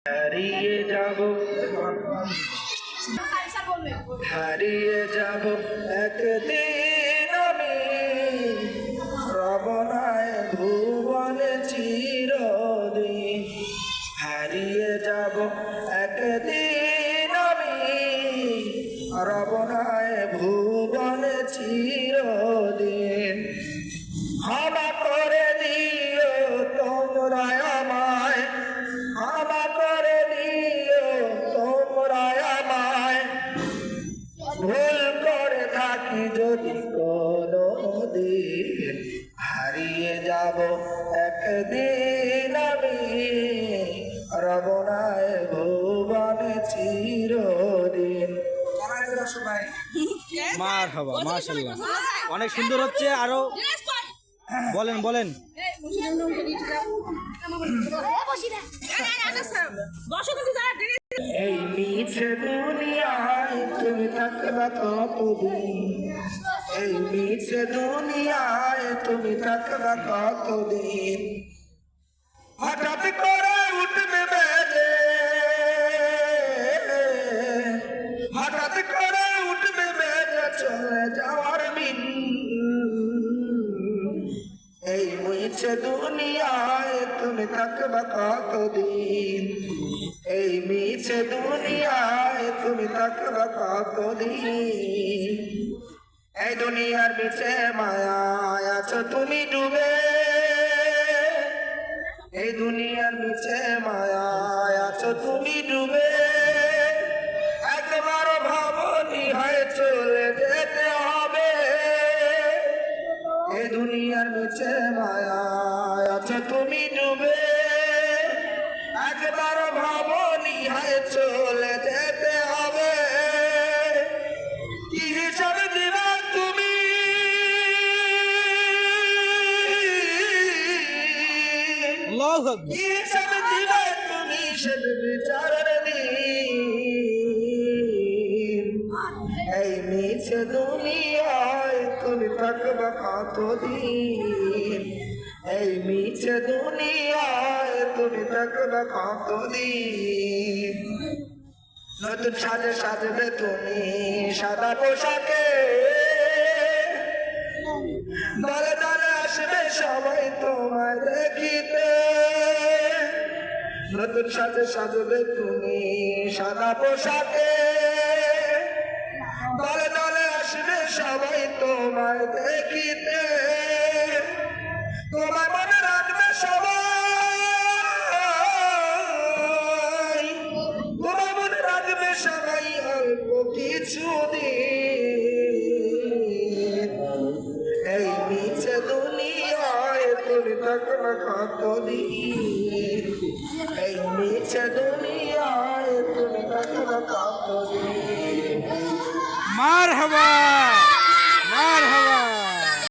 হারিয়ে যাব হারিয়ে যাব একদিন আমি রবনায় ভুবনে চিরদিন হারিয়ে যাব একদিন আমি রবনায় ভুবনে চিরদিন ক্ষমা করে দিও তোমরা আমায় ক্ষমা করে দিও তোমরা আমায় ভুল করে থাকি যদি কোনোদিন হারিয়ে যাব একদিন আমি রবনায় ভুবনে চিরদিন। মারহাবা, মাশাআল্লাহ, অনেক সুন্দর হচ্ছে। আরো বলেন বলেন। এই মিছে দুনিয়ায় তুমি থাকবা কতদিন, এই মিছে দুনিয়ায় তুমি থাকবা কতদিন, হঠাৎ করে উঠবে বেজে, হঠাৎ করে উঠবে বেজে চলে যাওয়ার দিন। এই মিছে দুনিয়ায় তুমি থাকবা কতদিন, এই মিছে দুনিয়ায় তুমি থাকবা কতদিন। এই দুনিয়ার মিছে মায়ায় আছো তুমি ডুবে, এই দুনিয়ার মিছে মায়ায় আছো তুমি ডুবে। একবার ভাবনি হয় চলে যেতে হবে, এই দুনিয়ার মিছে মায়ায় আছো তুমি ডুবে। একবার ভাবনি হয় চলে যেতে হবে, কি হিসাব দিবা তুমি, আল্লাহু আকবার। কি হিসাব দিবা তুমি সে বিচারের দিন। এই মিছে দুনিয়ায় তুমি থাকবা কতদিন, এই মিছে দুনিয়ায় তুমি থাকবা কতদিন। নতুন সাজে সাজবে তুমি সাদা পোশাকে, দলে দলে আসবে সবাই তোমায় দেখিতে। নতুন সাজে সাজবে তুমি সাদা পোশাকে, দলে দলে আসবে সবাই তোমায় দেখিতে। তোমায় মনে রাখবে সবাই, তোমায় মনে রাখবে সবাই অল্প কিছুদিন। এই মিছে দুনিয়ায় তুমি থাকবে কতদিন, এই মিছে দুনিয়ায় তুমি থাকবে কতদিন। মারহাবা।